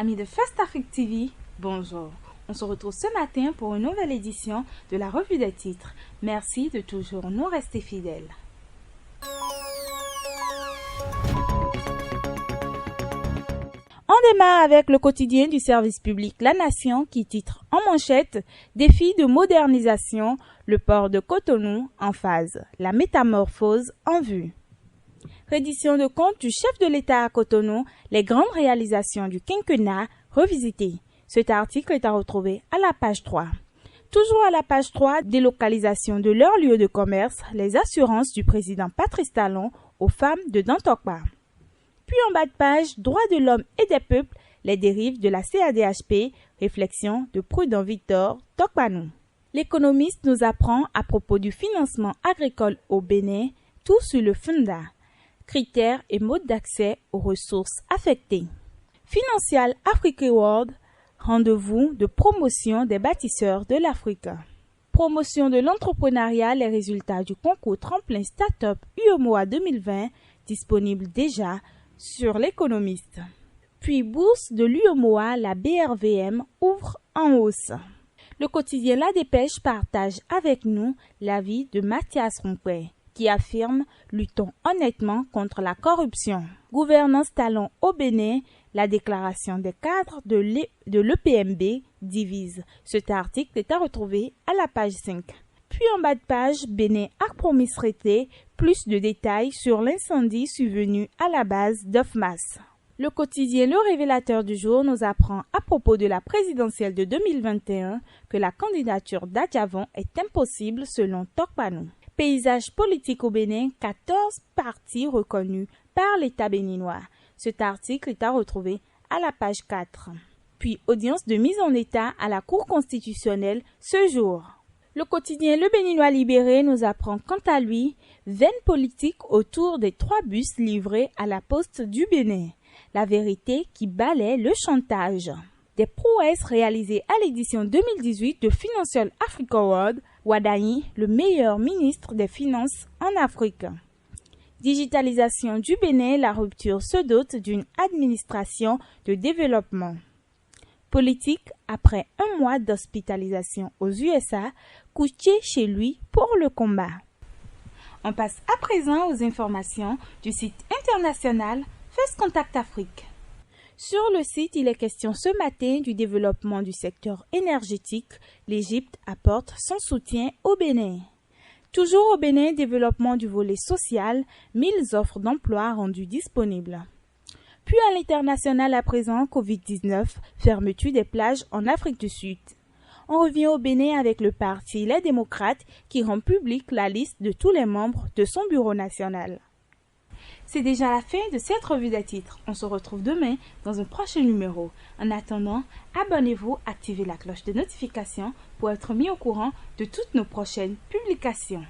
Amis de First Afrique TV, bonjour. On se retrouve ce matin pour une nouvelle édition de la revue des titres. Merci de toujours nous rester fidèles. On démarre avec le quotidien du service public La Nation qui titre en manchette « Défi de modernisation, le port de Cotonou en phase, la métamorphose en vue ». Reddition de compte du chef de l'État à Cotonou, les grandes réalisations du quinquennat revisitées. Cet article est à retrouver à la page 3. Toujours à la page 3, délocalisation de leur lieu de commerce, les assurances du président Patrice Talon aux femmes de Dantokpa. Puis en bas de page, droits de l'homme et des peuples, les dérives de la CADHP, réflexion de Prudent Victor Tokpanou. L'économiste nous apprend à propos du financement agricole au Bénin, tout sur le FUNDA, critères et modes d'accès aux ressources affectées. Financial Africa World, rendez-vous de promotion des bâtisseurs de l'Afrique. Promotion de l'entrepreneuriat, les résultats du concours Tremplin Startup UEMOA 2020, disponible déjà sur l'économiste. Puis bourse de l'UEMOA, la BRVM ouvre en hausse. Le quotidien La Dépêche partage avec nous l'avis de Mathias Rompouet, qui affirme « Luttons honnêtement contre la corruption ». Gouvernance talon au Bénin, la déclaration des cadres de l'EPMB divise. Cet article est à retrouver à la page 5. Puis en bas de page, Bénin a promis traiter plus de détails sur l'incendie survenu à la base d'Ofmas. Le quotidien Le Révélateur du jour nous apprend à propos de la présidentielle de 2021 que la candidature d'Adjavon est impossible selon Tokpanou. Paysage politique au Bénin, 14 partis reconnus par l'État béninois. Cet article est à retrouver à la page 4. Puis audience de mise en état à la Cour constitutionnelle ce jour. Le quotidien Le Béninois Libéré nous apprend quant à lui veine politique autour des 3 bus livrés à la poste du Bénin. La vérité qui balaie le chantage. Des prouesses réalisées à l'édition 2018 de Financial Africa World, Wadayi, le meilleur ministre des Finances en Afrique. Digitalisation du Bénin, la rupture se dote d'une administration de développement. Politique, après un mois d'hospitalisation aux USA, couché chez lui pour le combat. On passe à présent aux informations du site international First Contact Afrique. Sur le site, il est question ce matin du développement du secteur énergétique. L'Égypte apporte son soutien au Bénin. Toujours au Bénin, développement du volet social, 1000 offres d'emploi rendues disponibles. Puis à l'international à présent, Covid-19, fermeture des plages en Afrique du Sud. On revient au Bénin avec le parti Les Démocrates qui rend publique la liste de tous les membres de son bureau national. C'est déjà la fin de cette revue des titres. On se retrouve demain dans un prochain numéro. En attendant, abonnez-vous, activez la cloche de notification pour être mis au courant de toutes nos prochaines publications.